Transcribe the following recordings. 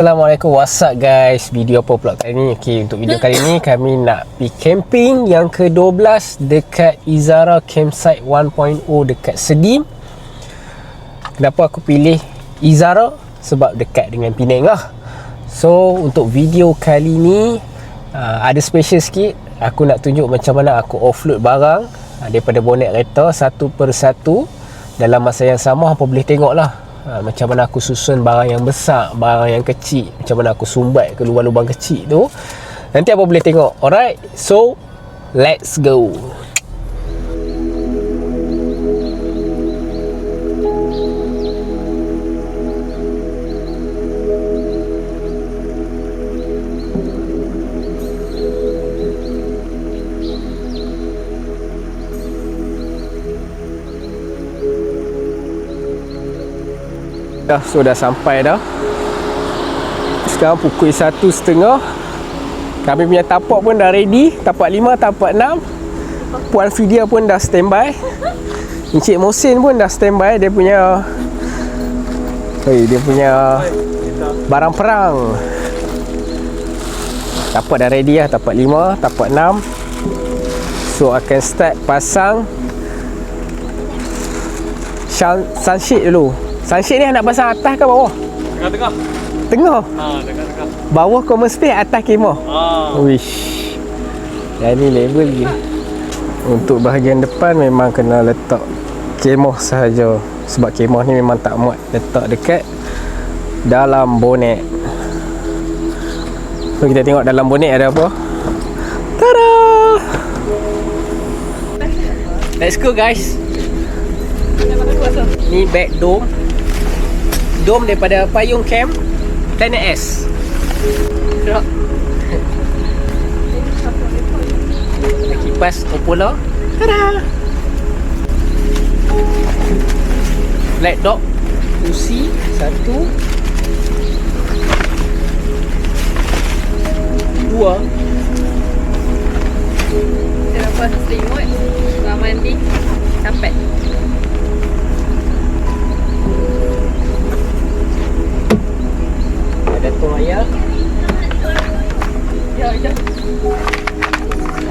Assalamualaikum, what's up guys? Video apa pula kali ni? Okay, untuk video kali ni kami nak pergi camping yang ke-12 dekat Izara Campsite 1.0 dekat Sedim. Kenapa aku pilih Izara? Sebab dekat dengan Penang lah. So, untuk video kali ni ada special sikit. Aku nak tunjuk macam mana aku offload barang daripada bonet kereta satu persatu. Dalam masa yang sama, apa boleh tengok lah macam mana aku susun barang yang besar, barang yang kecil, macam mana aku sumbat ke lubang-lubang kecil tu. Nanti apa boleh tengok. Alright, so let's go. Dah sampai dah. Sekarang pukul 1.30. Kami punya tapak pun dah ready. Tapak 5, tapak 6. Puan Fidia pun dah standby. Encik Mohsin pun dah standby. Dia punya barang perang. Tapak dah ready lah. Tapak 5, tapak 6. So akan start pasang sunshade dulu. Sunshade ni nak pasang atas ke bawah? Tengah-tengah. Tengah? Tengah-tengah. Bawah common space, atas kemah? Wish. Dan ni label je. Untuk bahagian depan memang kena letak kemah sahaja. Sebab kemah ni memang tak muat letak dekat dalam bonet. So kita tengok dalam bonet ada apa. Tada! Let's go guys. Ni back dome. Dome daripada payung camp Planet S. Kipas Oppola. Tada! Black dog kursi satu, dua. Kita lepas selimut, kamar mandi, kapet. Ada toilet. Jom.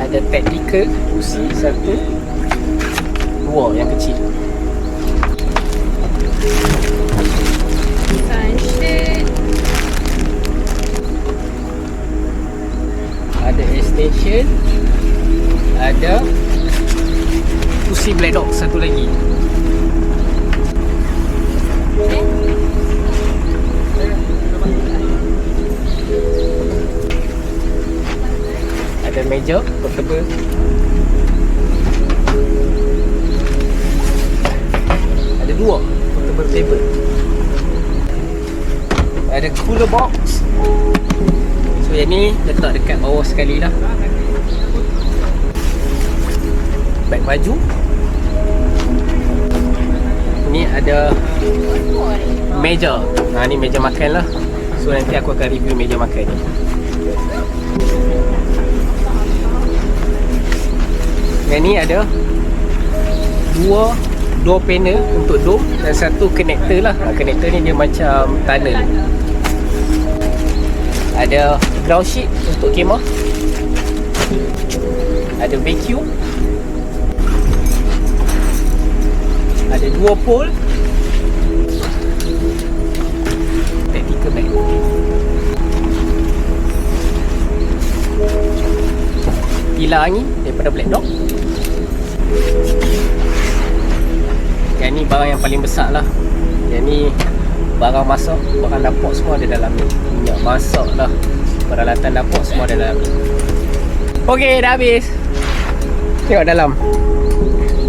Ada tactical kursi satu, dua yang kecil. Sunshade. Ada extension. Ada kursi black dog satu lagi. Ada meja portable. Ada dua portable table. Ada cooler box. So yang ni letak dekat bawah sekali lah. Beg baju. Ni ada meja. Ni meja makan lah. So nanti aku akan review meja makan ni. Yang ni ada dua door panel untuk dome dan satu connector lah. Connector ni dia macam tunnel. Ada ground sheet untuk kemah. Ada vacuum. Ada dua pole. Tactical bag. Pilar angin daripada Black Dog. Yang ni barang yang paling besar lah. Yang ni barang masak, barang dapur semua ada dalam ni. Minyak masak lah, peralatan dapur semua ada dalam ni. Okey, dah habis. Tengok dalam.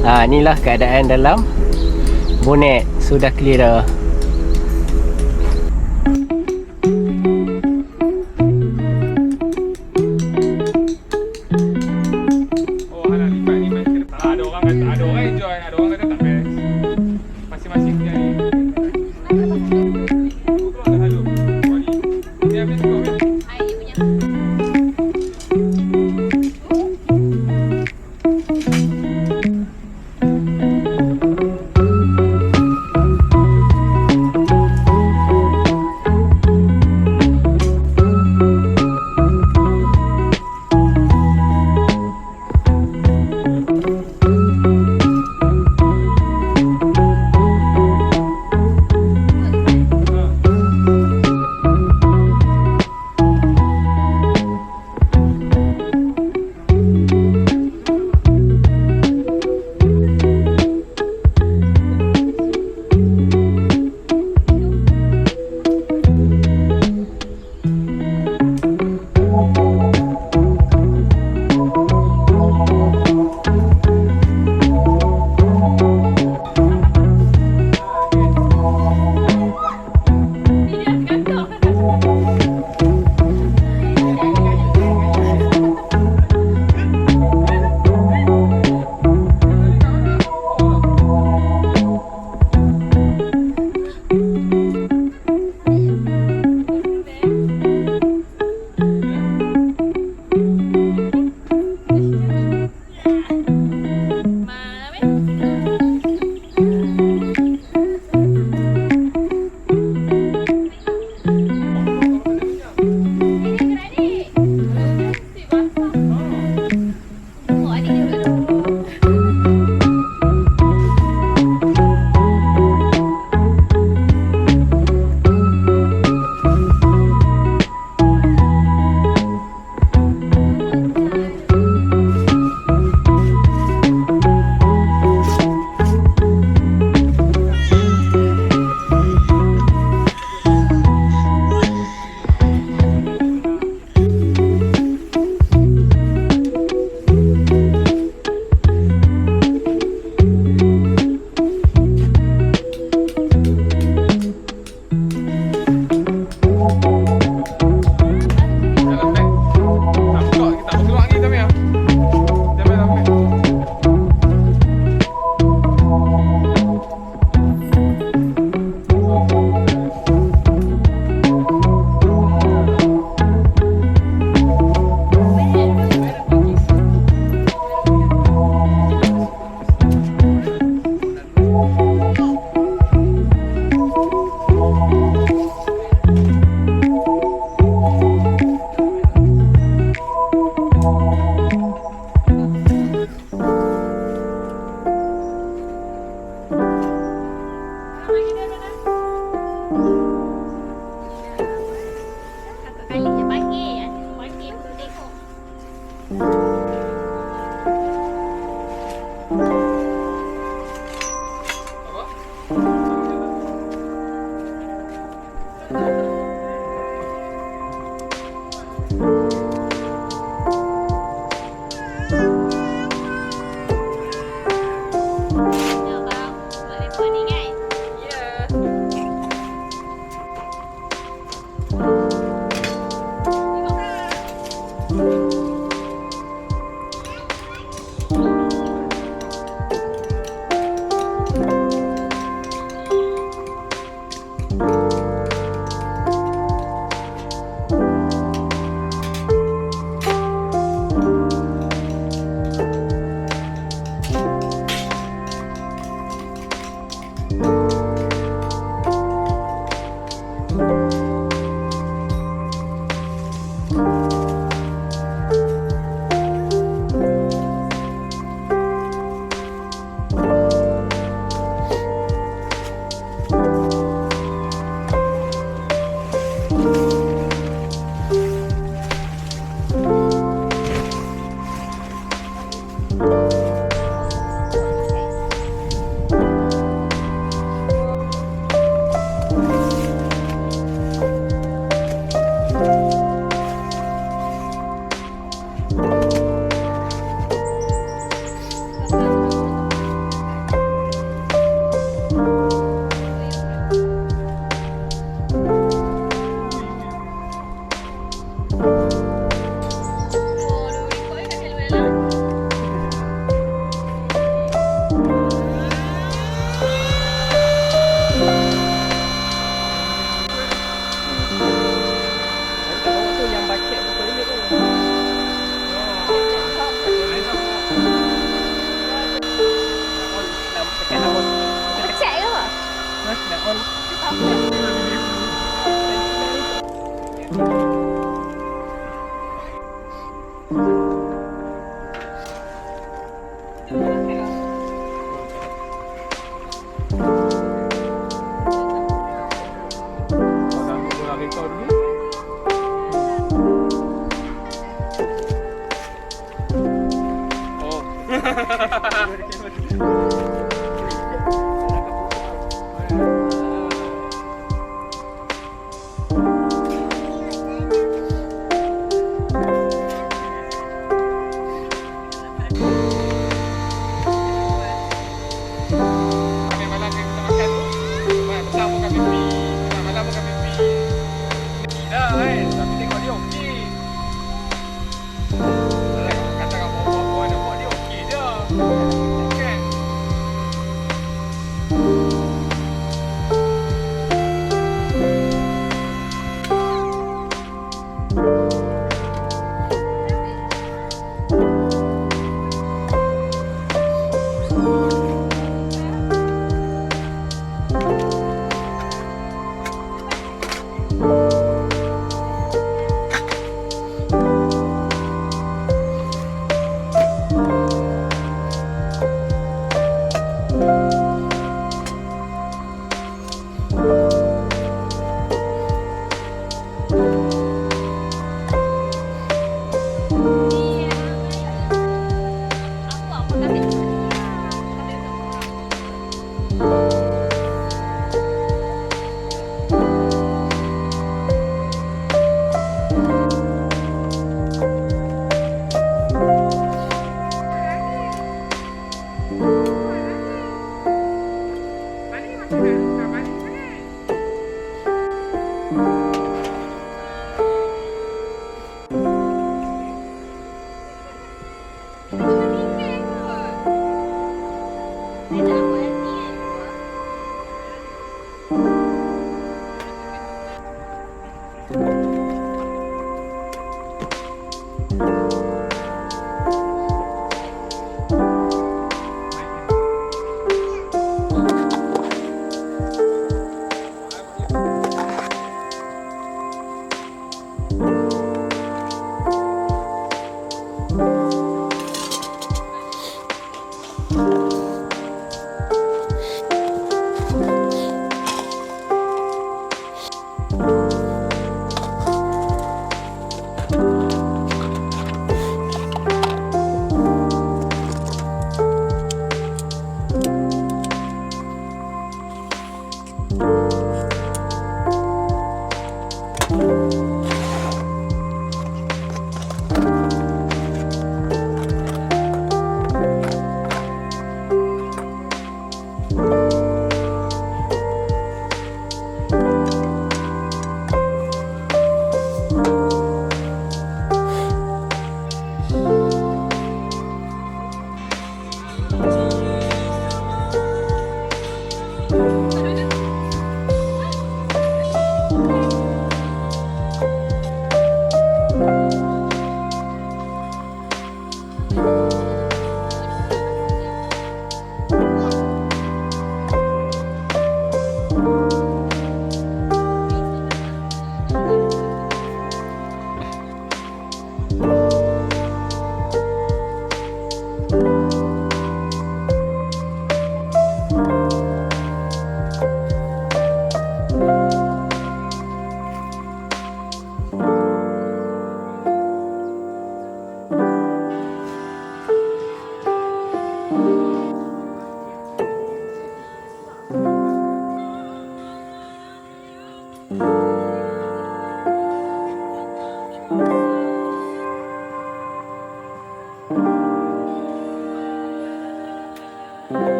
Inilah keadaan dalam bonet. Sudah clear dah. Ada orang enjoy, ada orang kata tak best. Masing-masing punya ni. Keluar dah halu. Ni habis kau habis. Air punya. Kecek ke apa? Orang rekod dulu. Oh. Kami malam kita makan tu. Petang pun kami pergi. Tengah malam pun kami pergi. Dah kan. Tapi tengok dia okey. Kata kat bawah-bawah dia buat dia okey je. Kan?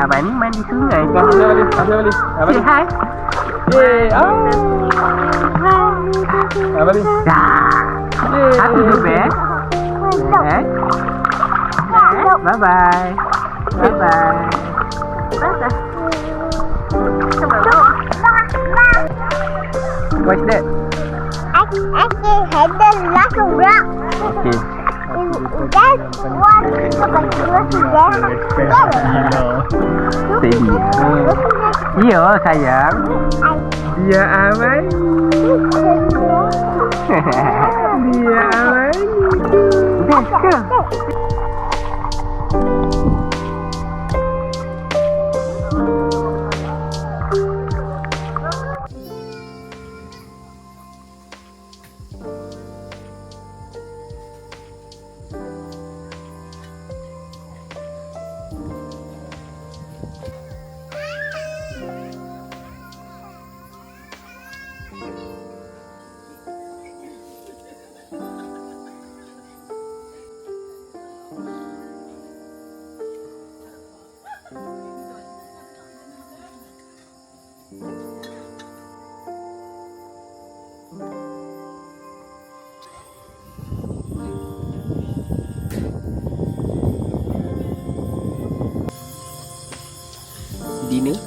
Abang ni mandi sungai. Abang balik. Abang Say balik. hi. Yeay. Abang balik. Happy the best. Bye bye. Bye bye. What's that? I can head the last rock. Okay. That's what Steady. Iya sayang. Dia aman. Dia aman. Best ke? Dinner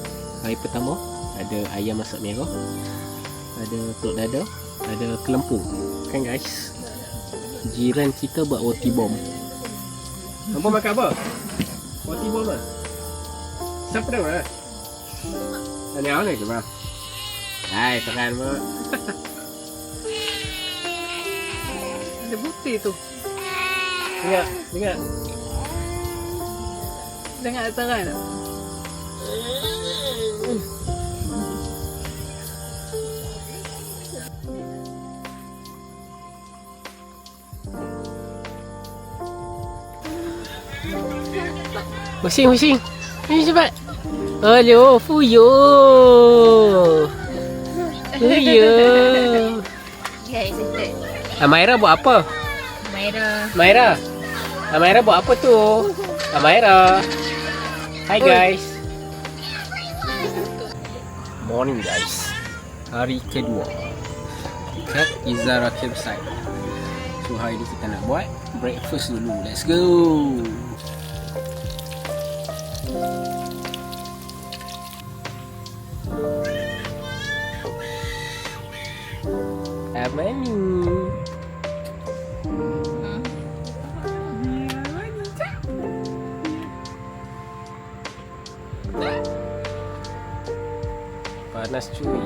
hari pertama ada ayam masak merah, ada telur dada, ada kelempung. Kan guys, jiran kita buat roti bom. Hampa makan apa? Roti bom lah. Siapa dah buat? Tanya awak ni ke bang? Hai, tekan apa? Ada bukti tu. Dengar. Dengar teran tak? Pusing. Ini cepat. Hello, Fuyo. Okay, excited. Amaira buat apa? Maira. Amaira buat apa tu? Amaira. Hi guys. Morning guys. Hari kedua dekat Izara Campsite. So hari ni kita nak buat breakfast dulu. Let's go. Amani. Panas cuy.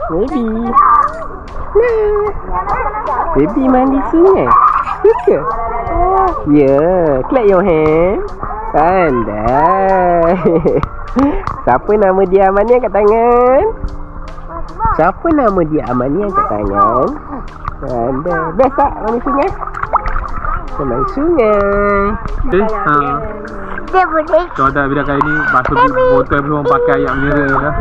Baby. Baby mandi sungai. Suka? Ya, clap your hand. Pandai. Siapa nama dia Amani angkat tangan? Siapa nama dia Amani angkat tangan? Pandai. Best tak mandi sungai? Mandi sungai. Dia boleh. Kau dah bila kali ni basuh botol semua pakai air mineral dah.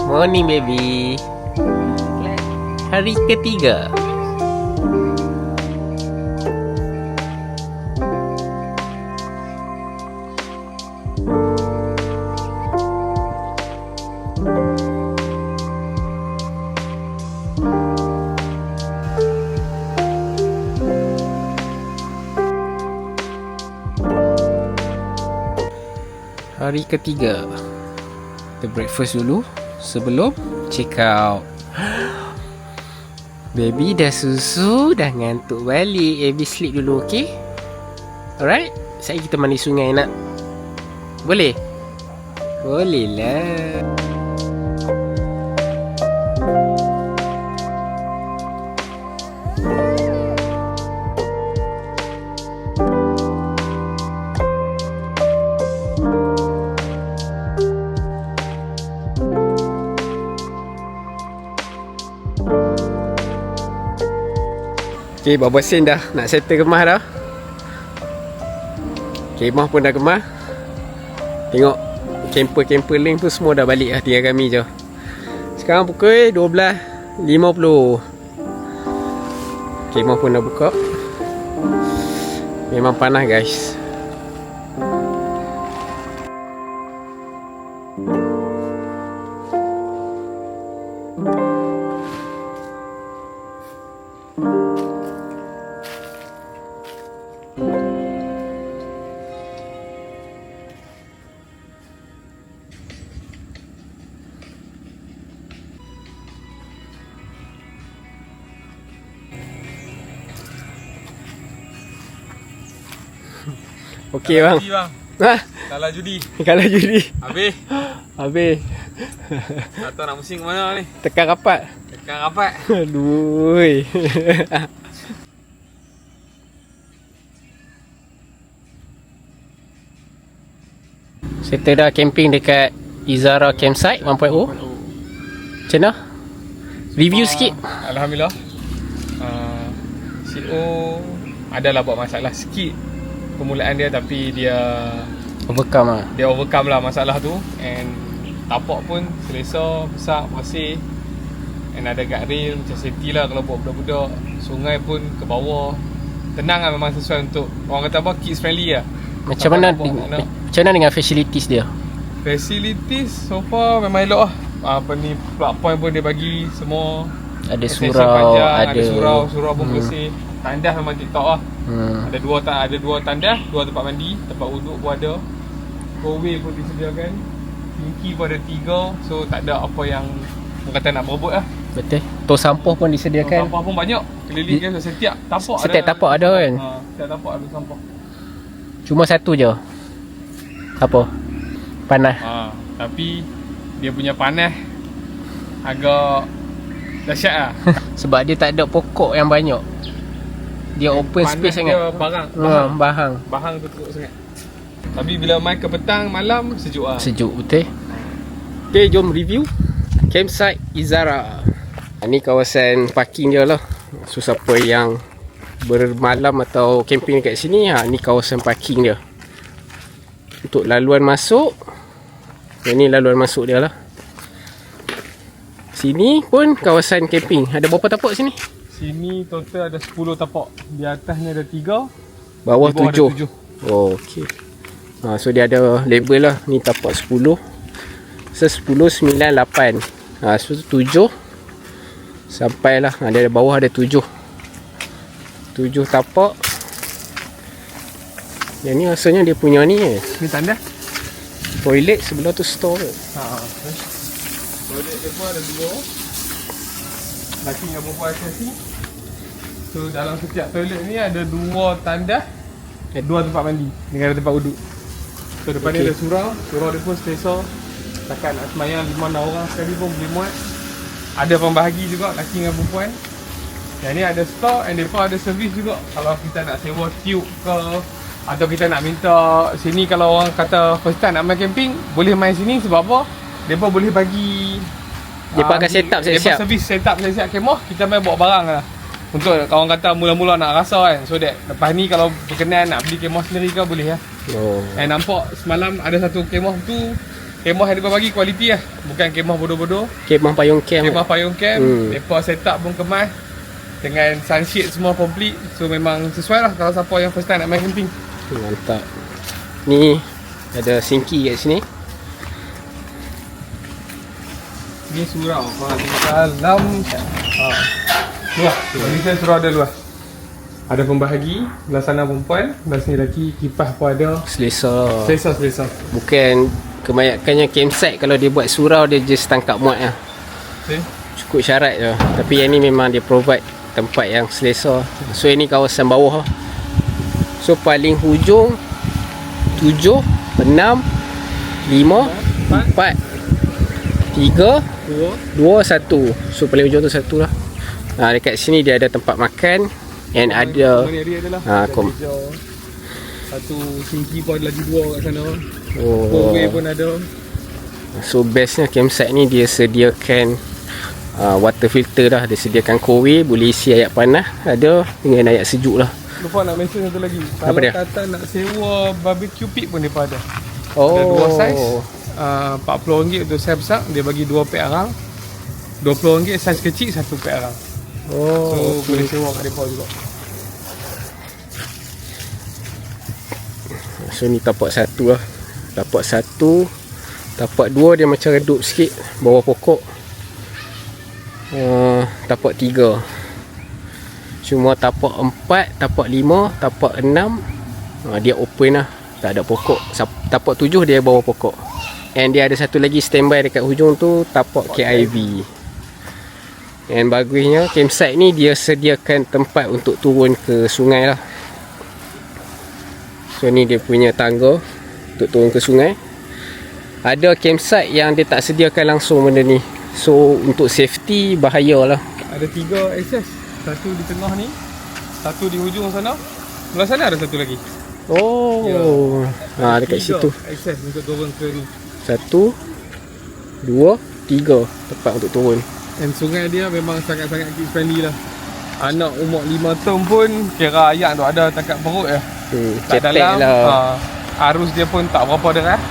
Morning baby. Hari ketiga. Hari ketiga. Kita breakfast dulu sebelum check out. Baby dah susu, dah ngantuk balik. Baby sleep dulu, okay? Alright? Sekejap kita mandi sungai nak. Boleh? Boleh lah. Okay, Baba Sen dah nak settle kemah dah. Kemah pun dah kemah. Tengok camper-camper lain pun semua dah balik lah, tinggal kami je. Sekarang pukul 12.50. Kemah pun dah buka. Memang panas guys. Okey bang. Judi bang. Ha? Kalah judi. Kalah judi. Habis. Habis. Tak tahu nak pusing ke mana ni. Tekan rapat. Tekan rapat. Aduh. Settle dah camping dekat Izara Campsite 1.0. Macam mana? Review sikit. Alhamdulillah. CEO adalah buat masalah sikit permulaan dia, tapi dia Overcome lah. overcome lah masalah tu. And tapak pun selesa, besar, bersih. And ada guardrail macam safety lah kalau buat budak-budak. Sungai pun ke bawah. Tenang lah, memang sesuai untuk orang kata apa, kids friendly lah. Macam mana dengan facilities dia? Facilities so far memang elok lah. Apa ni, plug point pun dia bagi semua. Ada Extension surau, panjang, ada surau pun bersih. Tandas memang TikTok lah. Ada dua tandas, dua tempat mandi, tempat uduk pun ada. Go-way pun disediakan. Pinky pun ada 3. So tak ada apa yang orang kata nak berebut lah. Betul. Tong sampah pun disediakan. Sampah pun banyak. Keliling kan, setiap tapak Setiap tapak ada kan? Setiap tapak ada sampah. Cuma satu je. Apa? Panas. Tapi dia punya panas agak dahsyat lah. Sebab dia tak ada pokok yang banyak. Dia open panas space sangat. dia bahang. Bahang tu teruk sangat. Tapi bila main ke petang, malam sejuk lah. Sejuk betul. Okay, jom review Campsite Izara. Ni kawasan parking dia lah. So siapa yang bermalam atau camping dekat sini, ni kawasan parking dia. Untuk laluan masuk, yang ni laluan masuk dia lah. Sini pun kawasan camping. Ada berapa tapak sini? Sini total ada 10 tapak. Di atasnya ada 3. Bawah di 7. Oh, okey. So dia ada label lah. Ni tapak 10. So 10, 9, 8. So 7 sampailah. Dia ada bawah ada 7. 7 tapak. Yang ni rasanya dia punya ni Ni tanda. toilet sebelah tu store. Toilet dia pun ada 2. Laki dengan perempuan atas ni. So dalam setiap toilet ni ada 2 tandas, 2 tempat mandi dengan ada tempat duduk. So depan ni ada surau dia pun selesa. Takkan nak semayang 5-6 orang sekali pun boleh muat. Ada pembahagi juga, lelaki dengan perempuan. Yang ni ada store and mereka ada servis juga. Kalau kita nak sewa tube ke, atau kita nak minta sini, kalau orang kata first time nak main camping, boleh main sini sebab apa? Mereka boleh bagi Mereka akan set up siap-siap. Mereka servis set up siap-siap kemah, kita main bawa barang lah. Untuk kawan kata mula-mula nak rasa kan. So that lepas ni kalau berkenan nak beli kemah sendiri ke boleh lah. Nampak semalam ada satu kemah tu, kemah yang mereka bagi kualiti lah. Bukan kemah bodoh-bodoh. Kemah payung camp. Kemah payung camp. Mereka set up pun kemas dengan sunshade semua complete. So memang sesuai lah kalau siapa yang first time nak main camping. Mantap. Ni ada sinki kat sini. Ni surau. Dalam luas. Ni saya surau ada luas. Ada pembahagi, belah sana perempuan, belah sini lelaki, kipas pun ada. Selesa. Bukan kebanyakannya campsite kalau dia buat surau dia just tangkap muat lah. Cukup syarat je. Tapi yang ni memang dia provide tempat yang selesa. So ini kawasan bawah. So paling hujung 7, 6, 5, 4, 3, 2, 1. So paling hujung tu 1 lah. Dekat sini dia ada tempat makan and ada satu sinki pun ada lagi 2 kat sana. Kowe pun ada. So bestnya campsite ni dia sediakan water filter dah. Dia sediakan kowe, boleh isi air panas ada dengan air sejuk lah. Lupa nak mention satu lagi. Apa Kalau dia? kata nak sewa barbecue pit pun dia ada. Oh. Ada 2 saiz. RM40 untuk saiz besar, dia bagi 2 pek arang. RM20 saiz kecil 1 pek arang. So boleh sewa kat depa juga. So ni tapak 1 lah. Tapak 1, tapak 2 dia macam redup sikit, bawah pokok. Tapak 3. Cuma tapak 4, tapak 5, tapak 6 dia open lah, tak ada pokok. Tapak 7 dia bawah pokok. And dia ada satu lagi standby dekat hujung tu, tapak KIV. And bagusnya campsite ni dia sediakan tempat untuk turun ke sungai lah. So ni dia punya tangga untuk turun ke sungai. Ada campsite yang dia tak sediakan langsung benda ni. So untuk safety bahayalah. Ada 3 akses. Satu di tengah ni, satu di hujung sana. Belah sana ada satu lagi. Dekat situ. Akses untuk turun ke ni. 1, 2, 3 tempat untuk turun. Dan sungai dia memang sangat-sangat kid friendly lah. Anak umur 5 tahun pun kira ayak tu ada takat perut je. Tak dalam lah. Arus dia pun tak berapa deras.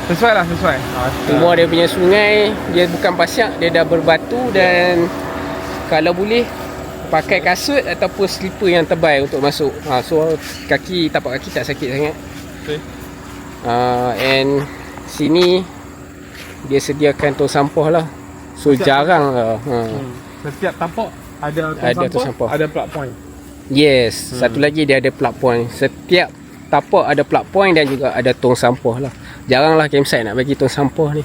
Sesuai. Cuma dia punya sungai dia bukan pasir, dia dah berbatu. Dan kalau boleh pakai kasut ataupun slipper yang tebal untuk masuk. So tapak kaki tak sakit sangat. And sini dia sediakan tong sampah lah. So jarang lah. Setiap tapak ada tong sampah, ada plug point. Yes, satu lagi dia ada plug point. Setiap tapak ada plug point dan juga ada tong sampah lah. Jaranglah campsite nak bagi tong sampah ni.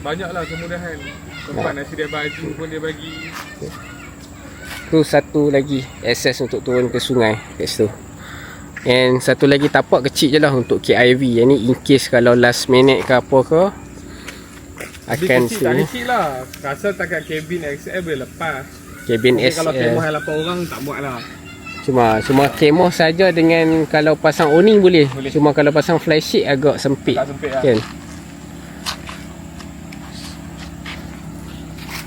Banyaklah kemudahan. Tempat nak sedia baju pun dia bagi. Tu satu lagi akses untuk turun ke sungai kat situ. And satu lagi tapak kecil je lah untuk KIV. Yang ni in case kalau last minute ke apa ke akan kecil, tak kecil lah. Rasa takat cabin XL boleh lepas. Cabin SL. Kalau kemah 8 orang tak muat lah. Cuma kemah saja dengan kalau pasang awning boleh. Cuma kalau pasang flysheet agak sempit. Tak sempit lah. Kan?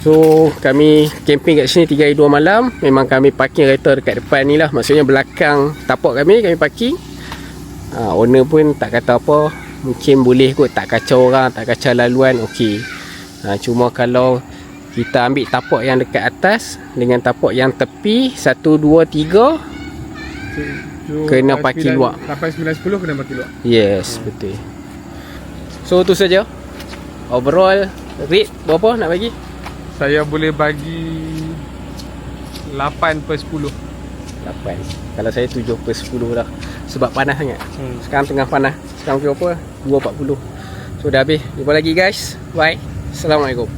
So kami camping kat sini 3 hari 2 malam. Memang kami parking kereta dekat depan ni lah. Maksudnya belakang tapak kami parking. Owner pun tak kata apa. Mungkin boleh kot, tak kacau orang, tak kacau laluan, okey. Cuma kalau kita ambil tapak yang dekat atas dengan tapak yang tepi 1, 2, 3 kena parking luar. 8, 9, 10 kena parking luar. Yes, betul. So tu saja. Overall rate berapa nak bagi? Saya boleh bagi 8/10. 8. Kalau saya 7/10 lah. Sebab panas sangat. Sekarang tengah panas. Sekarang berapa? 2:40. So dah habis. Jumpa lagi guys. Bye. Assalamualaikum.